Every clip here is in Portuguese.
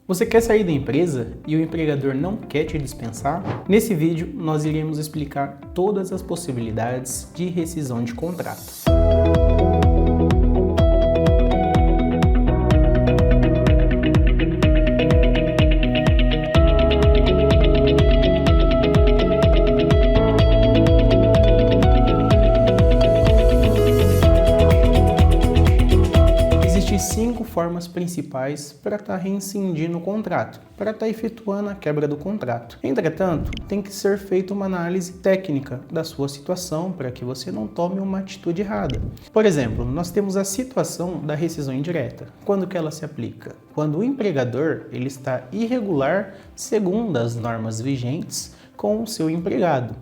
Você quer sair da empresa e o empregador não quer te dispensar? Nesse vídeo, nós iremos explicar todas as possibilidades de rescisão de contrato. Existem 5 formas principais para estar rescindindo o contrato, para estar efetuando a quebra do contrato. Entretanto, tem que ser feita uma análise técnica da sua situação para que você não tome uma atitude errada. Por exemplo, nós temos a situação da rescisão indireta. Quando que ela se aplica? Quando o empregador ele está irregular segundo as normas vigentes com o seu empregado.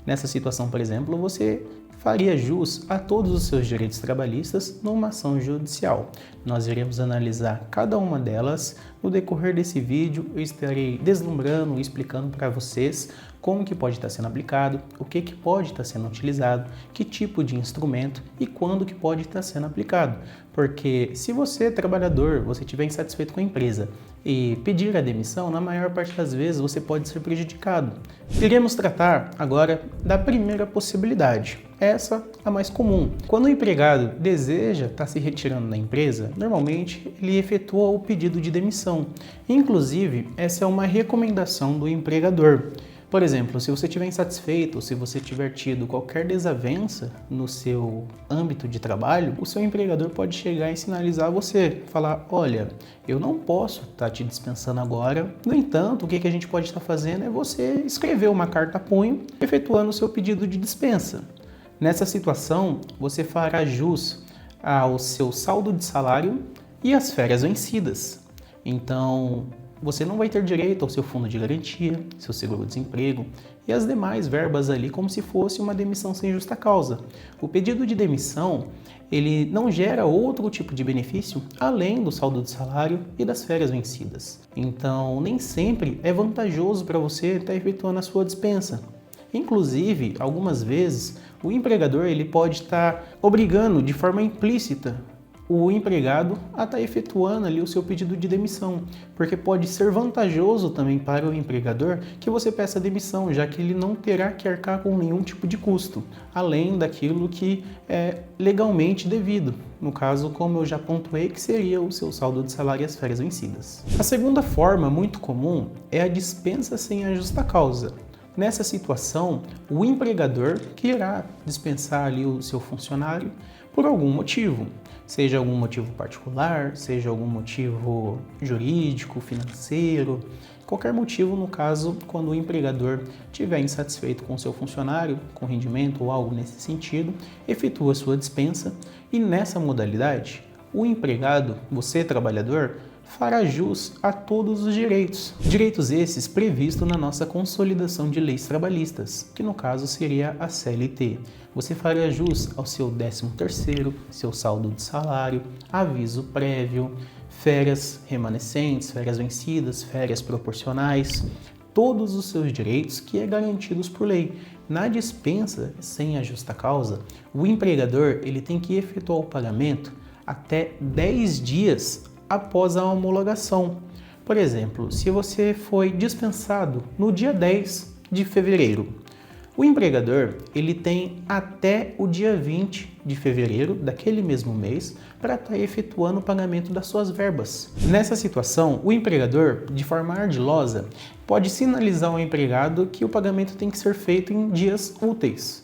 Nessa situação, por exemplo, você faria jus a todos os seus direitos trabalhistas numa ação judicial. Nós iremos analisar cada uma delas. No decorrer desse vídeo, eu estarei deslumbrando e explicando para vocês como que pode estar sendo aplicado, o que pode estar sendo utilizado, que tipo de instrumento e quando que pode estar sendo aplicado. Porque se você, trabalhador, você estiver insatisfeito com a empresa e pedir a demissão, na maior parte das vezes você pode ser prejudicado. Iremos tratar agora da primeira possibilidade. Essa é a mais comum. Quando o empregado deseja estar se retirando da empresa, normalmente ele efetua o pedido de demissão. Inclusive, essa é uma recomendação do empregador. Por exemplo, se você estiver insatisfeito ou se você tiver tido qualquer desavença no seu âmbito de trabalho, o seu empregador pode chegar e sinalizar a você, falar: olha, eu não posso estar te dispensando agora. No entanto, o que a gente pode estar fazendo é você escrever uma carta a punho, efetuando o seu pedido de dispensa. Nessa situação, você fará jus ao seu saldo de salário e às férias vencidas. Então, você não vai ter direito ao seu fundo de garantia, seu seguro-desemprego e as demais verbas ali como se fosse uma demissão sem justa causa. O pedido de demissão, ele não gera outro tipo de benefício além do saldo de salário e das férias vencidas. Então, nem sempre é vantajoso para você estar efetuando a sua dispensa. Inclusive, algumas vezes, o empregador ele pode estar obrigando de forma implícita o empregado a estar efetuando ali o seu pedido de demissão, porque pode ser vantajoso também para o empregador que você peça demissão, já que ele não terá que arcar com nenhum tipo de custo, além daquilo que é legalmente devido. No caso, como eu já pontuei, que seria o seu saldo de salário e as férias vencidas. A segunda forma muito comum é a dispensa sem a justa causa. Nessa situação, o empregador que irá dispensar ali o seu funcionário por algum motivo, seja algum motivo particular, seja algum motivo jurídico, financeiro, qualquer motivo no caso, quando o empregador estiver insatisfeito com o seu funcionário, com rendimento ou algo nesse sentido, efetua sua dispensa e nessa modalidade, o empregado, você trabalhador, fará jus a todos os direitos. Direitos esses previstos na nossa consolidação de leis trabalhistas, que no caso seria a CLT. Você fará jus ao seu 13º, seu saldo de salário, aviso prévio, férias remanescentes, férias vencidas, férias proporcionais, todos os seus direitos que é garantidos por lei. Na dispensa sem a justa causa, o empregador ele tem que efetuar o pagamento até 10 dias após a homologação. Por exemplo, se você foi dispensado no dia 10 de fevereiro, o empregador ele tem até o dia 20 de fevereiro daquele mesmo mês para estar efetuando o pagamento das suas verbas. Nessa situação, o empregador, de forma ardilosa, pode sinalizar ao empregado que o pagamento tem que ser feito em dias úteis.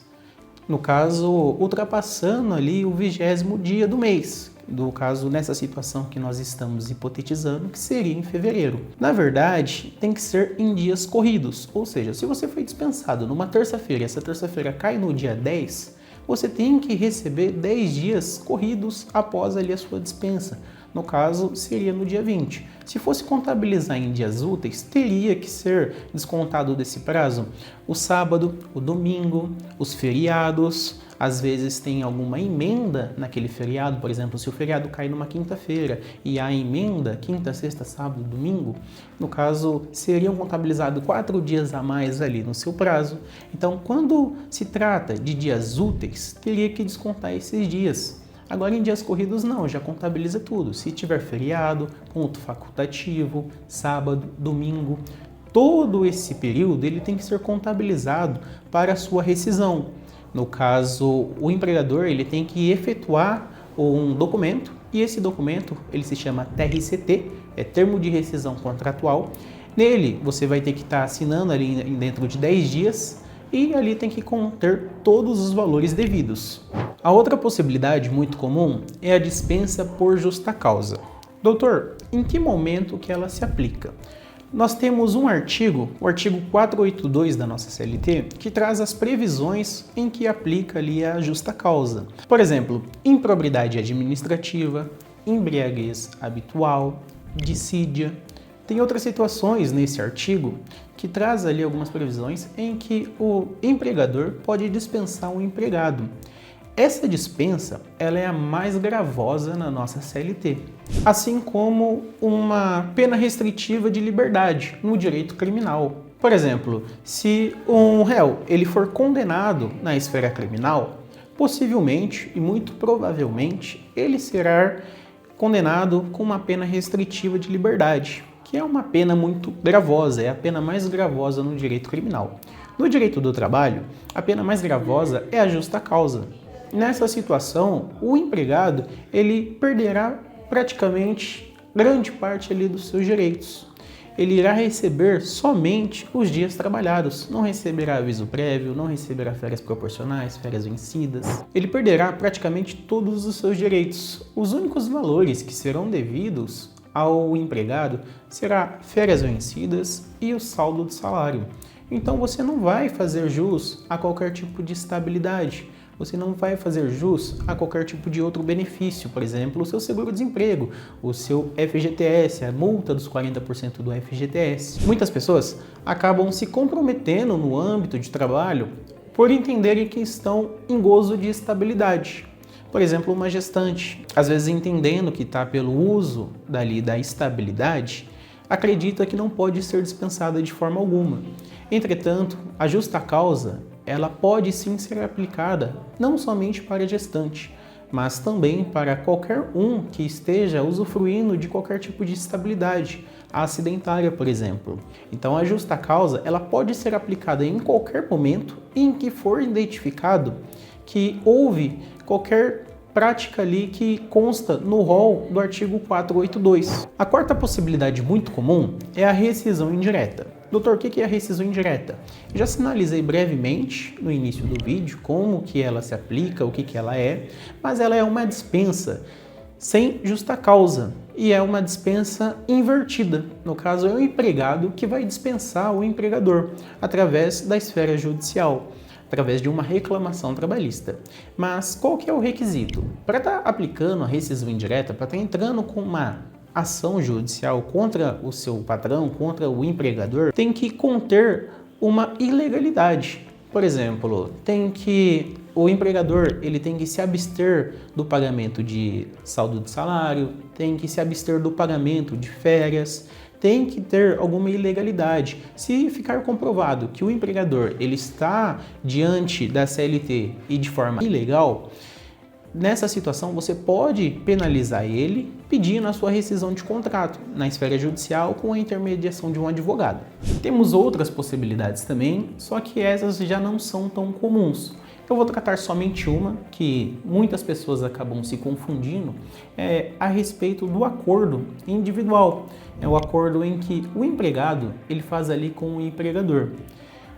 No caso, ultrapassando ali o 20º dia do mês. Do caso, nessa situação que nós estamos hipotetizando, que seria em fevereiro. Na verdade, tem que ser em dias corridos, ou seja, se você foi dispensado numa terça-feira e essa terça-feira cai no dia 10, você tem que receber 10 dias corridos após ali a sua dispensa. No caso, seria no dia 20. Se fosse contabilizar em dias úteis, teria que ser descontado desse prazo o sábado, o domingo, os feriados. Às vezes tem alguma emenda naquele feriado, por exemplo, se o feriado cai numa quinta-feira e há emenda, quinta, sexta, sábado, domingo, no caso, seriam contabilizados 4 dias a mais ali no seu prazo. Então, quando se trata de dias úteis, teria que descontar esses dias. Agora, em dias corridos, não, já contabiliza tudo. Se tiver feriado, ponto facultativo, sábado, domingo, todo esse período ele tem que ser contabilizado para a sua rescisão. No caso, o empregador ele tem que efetuar um documento e esse documento ele se chama TRCT, é Termo de Rescisão Contratual. Nele você vai ter que estar assinando ali dentro de 10 dias e ali tem que conter todos os valores devidos. A outra possibilidade muito comum é a dispensa por justa causa. Doutor, em que momento que ela se aplica? Nós temos um artigo, o artigo 482 da nossa CLT, que traz as previsões em que aplica ali a justa causa. Por exemplo, improbidade administrativa, embriaguez habitual, dissídia. Tem outras situações nesse artigo que traz ali algumas previsões em que o empregador pode dispensar um empregado. Essa dispensa ela é a mais gravosa na nossa CLT, assim como uma pena restritiva de liberdade no direito criminal. Por exemplo, se um réu ele for condenado na esfera criminal, possivelmente e muito provavelmente ele será condenado com uma pena restritiva de liberdade, que é uma pena muito gravosa, é a pena mais gravosa no direito criminal. No direito do trabalho, a pena mais gravosa é a justa causa. Nessa situação, o empregado ele perderá praticamente grande parte ali dos seus direitos. Ele irá receber somente os dias trabalhados, não receberá aviso prévio, não receberá férias proporcionais, férias vencidas. Ele perderá praticamente todos os seus direitos. Os únicos valores que serão devidos ao empregado será férias vencidas e o saldo do salário. Então você não vai fazer jus a qualquer tipo de estabilidade. Você não vai fazer jus a qualquer tipo de outro benefício, por exemplo, o seu seguro-desemprego, o seu FGTS, a multa dos 40% do FGTS. Muitas pessoas acabam se comprometendo no âmbito de trabalho por entenderem que estão em gozo de estabilidade. Por exemplo, uma gestante, às vezes entendendo que está pelo uso da estabilidade, acredita que não pode ser dispensada de forma alguma. Entretanto, a justa causa ela pode sim ser aplicada não somente para a gestante, mas também para qualquer um que esteja usufruindo de qualquer tipo de estabilidade, a acidentária, por exemplo. Então, a justa causa ela pode ser aplicada em qualquer momento em que for identificado que houve qualquer prática ali que consta no rol do artigo 482. A quarta possibilidade muito comum é a rescisão indireta. Doutor, o que é a rescisão indireta? Eu já sinalizei brevemente no início do vídeo como que ela se aplica, o que ela é, mas ela é uma dispensa sem justa causa e é uma dispensa invertida. No caso, é o empregado que vai dispensar o empregador através da esfera judicial, através de uma reclamação trabalhista. Mas qual que é o requisito? Para estar aplicando a rescisão indireta, para estar entrando com uma ação judicial contra o seu patrão, contra o empregador, tem que conter uma ilegalidade. Por exemplo, o empregador ele tem que se abster do pagamento de saldo de salário, tem que se abster do pagamento de férias, tem que ter alguma ilegalidade. Se ficar comprovado que o empregador ele está diante da CLT e de forma ilegal, nessa situação você pode penalizar ele pedindo a sua rescisão de contrato na esfera judicial com a intermediação de um advogado. Temos outras possibilidades também, só que essas já não são tão comuns. Eu vou tratar somente uma que muitas pessoas acabam se confundindo, a respeito do acordo individual. É o acordo em que o empregado ele faz ali com o empregador.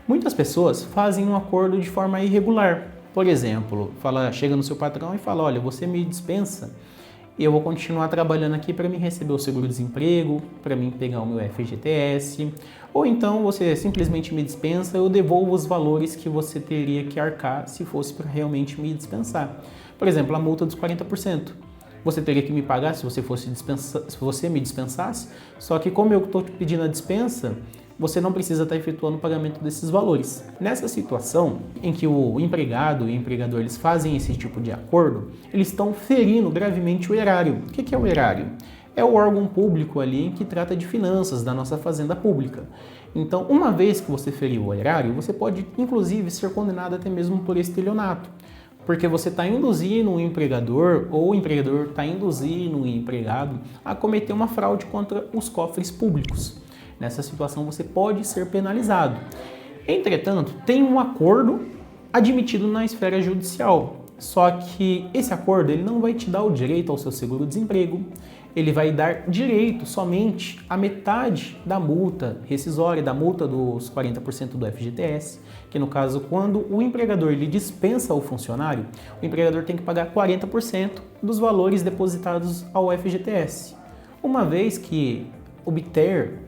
Muitas pessoas fazem um acordo de forma irregular. Por exemplo, chega no seu patrão e fala, olha, você me dispensa e eu vou continuar trabalhando aqui para mim receber o seguro-desemprego, para mim pegar o meu FGTS, ou então você simplesmente me dispensa, eu devolvo os valores que você teria que arcar se fosse para realmente me dispensar. Por exemplo, a multa dos 40%. Você teria que me pagar se você me dispensasse, só que como eu estou pedindo a dispensa, você não precisa estar efetuando o pagamento desses valores. Nessa situação em que o empregado e o empregador eles fazem esse tipo de acordo, eles estão ferindo gravemente o erário. O que é o erário? É o órgão público ali que trata de finanças da nossa fazenda pública. Então, uma vez que você feriu o erário, você pode inclusive ser condenado até mesmo por estelionato. porque você está induzindo o empregador ou o empregador está induzindo o empregado a cometer uma fraude contra os cofres públicos. Nessa situação você pode ser penalizado. Entretanto, tem um acordo admitido na esfera judicial, só que esse acordo ele não vai te dar o direito ao seu seguro-desemprego, ele vai dar direito somente à metade da multa rescisória, da multa dos 40% do FGTS, que no caso, quando o empregador ele dispensa o funcionário, o empregador tem que pagar 40% dos valores depositados ao FGTS. Uma vez que obter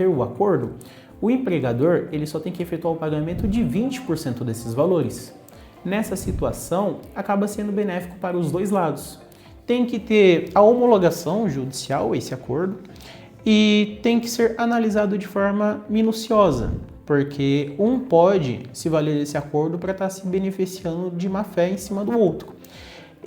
o acordo, o empregador ele só tem que efetuar o pagamento de 20% desses valores. Nessa situação, acaba sendo benéfico para os dois lados. Tem que ter a homologação judicial, esse acordo, e tem que ser analisado de forma minuciosa, porque um pode se valer desse acordo para estar se beneficiando de má fé em cima do outro.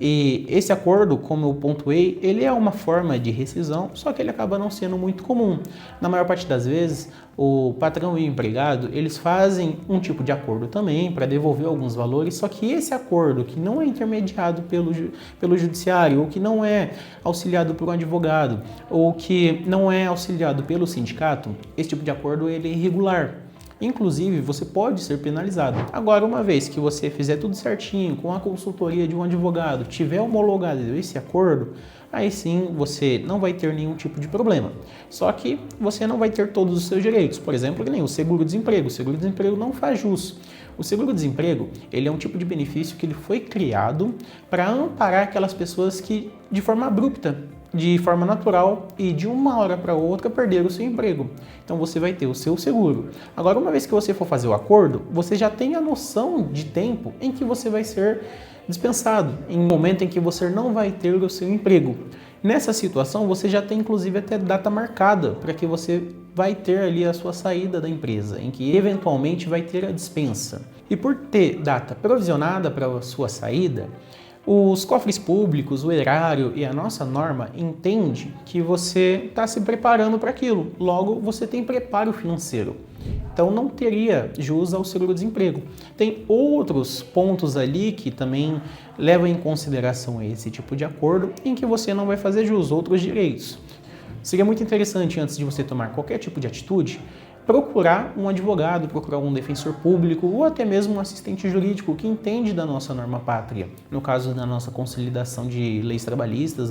E esse acordo, como eu pontuei, ele é uma forma de rescisão, só que ele acaba não sendo muito comum. Na maior parte das vezes, o patrão e o empregado, eles fazem um tipo de acordo também para devolver alguns valores, só que esse acordo que não é intermediado pelo judiciário, ou que não é auxiliado por um advogado, ou que não é auxiliado pelo sindicato, esse tipo de acordo ele é irregular. Inclusive, você pode ser penalizado. Agora, uma vez que você fizer tudo certinho, com a consultoria de um advogado, tiver homologado esse acordo, aí sim você não vai ter nenhum tipo de problema. Só que você não vai ter todos os seus direitos. Por exemplo, que nem o seguro-desemprego. O seguro-desemprego não faz jus. O seguro-desemprego, ele é um tipo de benefício que ele foi criado para amparar aquelas pessoas que, de forma abrupta, de forma natural e de uma hora para outra perder o seu emprego. Então você vai ter o seu seguro. Agora, uma vez que você for fazer o acordo, você já tem a noção de tempo em que você vai ser dispensado, em um momento em que você não vai ter o seu emprego. Nessa situação, você já tem inclusive até data marcada para que você vai ter ali a sua saída da empresa, em que eventualmente vai ter a dispensa. E por ter data provisionada para a sua saída, os cofres públicos, o erário e a nossa norma entende que você está se preparando para aquilo. Logo, você tem preparo financeiro. Então, não teria jus ao seguro-desemprego. Tem outros pontos ali que também levam em consideração esse tipo de acordo em que você não vai fazer jus, outros direitos. Seria muito interessante, antes de você tomar qualquer tipo de atitude, procurar um advogado, procurar um defensor público ou até mesmo um assistente jurídico que entende da nossa norma pátria, no caso da nossa consolidação de leis trabalhistas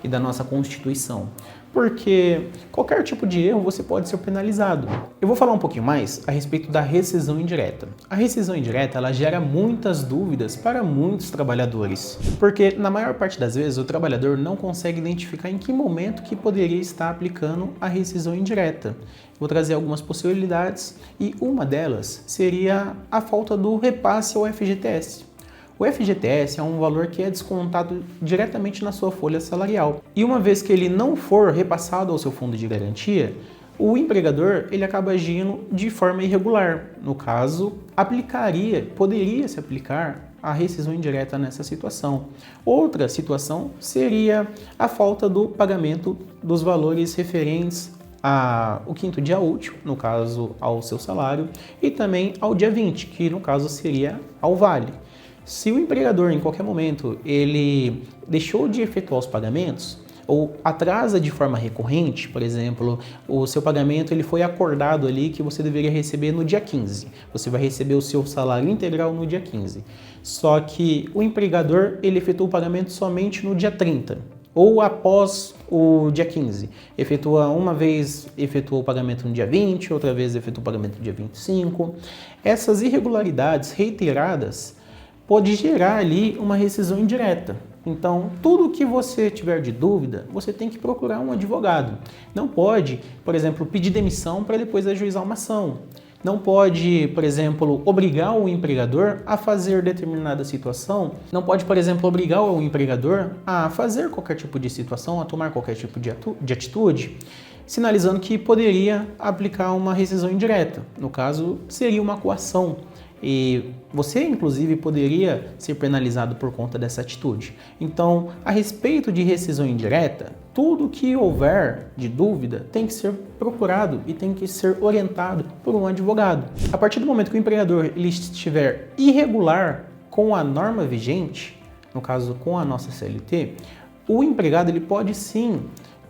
e da nossa Constituição. Porque qualquer tipo de erro você pode ser penalizado. Eu vou falar um pouquinho mais a respeito da rescisão indireta. A rescisão indireta ela gera muitas dúvidas para muitos trabalhadores, porque na maior parte das vezes o trabalhador não consegue identificar em que momento que poderia estar aplicando a rescisão indireta. Vou trazer algumas possibilidades e uma delas seria a falta do repasse ao FGTS. O FGTS é um valor que é descontado diretamente na sua folha salarial. E uma vez que ele não for repassado ao seu fundo de garantia, o empregador ele acaba agindo de forma irregular. No caso, poderia se aplicar a rescisão indireta nessa situação. Outra situação seria a falta do pagamento dos valores referentes ao quinto dia útil, no caso ao seu salário, e também ao dia 20, que no caso seria ao vale. Se o empregador, em qualquer momento, ele deixou de efetuar os pagamentos ou atrasa de forma recorrente, por exemplo, o seu pagamento ele foi acordado ali que você deveria receber no dia 15. Você vai receber o seu salário integral no dia 15. Só que o empregador ele efetua o pagamento somente no dia 30. Ou após o dia 15. Uma vez efetuou o pagamento no dia 20, outra vez efetuou o pagamento no dia 25. Essas irregularidades reiteradas pode gerar ali uma rescisão indireta. Então, tudo que você tiver de dúvida, você tem que procurar um advogado. Não pode, por exemplo, pedir demissão para depois ajuizar uma ação. Não pode, por exemplo, obrigar o empregador a fazer determinada situação. Não pode, por exemplo, obrigar o empregador a fazer qualquer tipo de situação, a tomar qualquer tipo de atitude, sinalizando que poderia aplicar uma rescisão indireta. No caso, seria uma coação. E você, inclusive, poderia ser penalizado por conta dessa atitude. Então, a respeito de rescisão indireta, tudo que houver de dúvida tem que ser procurado e tem que ser orientado por um advogado. A partir do momento que o empregador ele estiver irregular com a norma vigente, no caso com a nossa CLT, o empregado ele pode sim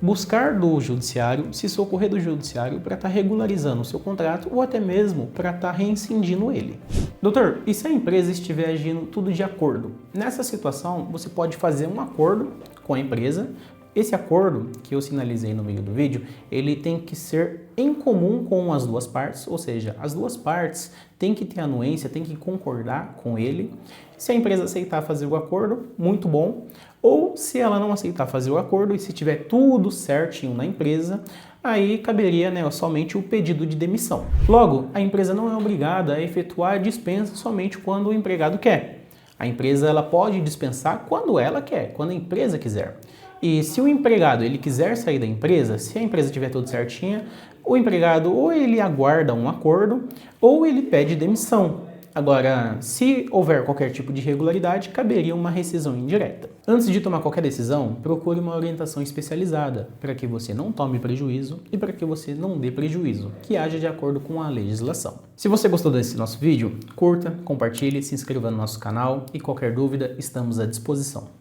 buscar do judiciário, se socorrer do judiciário para estar regularizando o seu contrato ou até mesmo para estar reincindindo ele. Doutor, e se a empresa estiver agindo tudo de acordo? Nessa situação, você pode fazer um acordo com a empresa. Esse acordo que eu sinalizei no meio do vídeo, ele tem que ser em comum com as duas partes, ou seja, as duas partes têm que ter anuência, têm que concordar com ele. Se a empresa aceitar fazer o acordo, muito bom. Ou se ela não aceitar fazer o acordo e se tiver tudo certinho na empresa, aí caberia, somente o pedido de demissão. Logo, a empresa não é obrigada a efetuar a dispensa somente quando o empregado quer. A empresa ela pode dispensar quando ela quer, quando a empresa quiser. E se o empregado ele quiser sair da empresa, se a empresa tiver tudo certinha, o empregado ou ele aguarda um acordo ou ele pede demissão. Agora, se houver qualquer tipo de irregularidade, caberia uma rescisão indireta. Antes de tomar qualquer decisão, procure uma orientação especializada para que você não tome prejuízo e para que você não dê prejuízo, que haja de acordo com a legislação. Se você gostou desse nosso vídeo, curta, compartilhe, se inscreva no nosso canal e qualquer dúvida, estamos à disposição.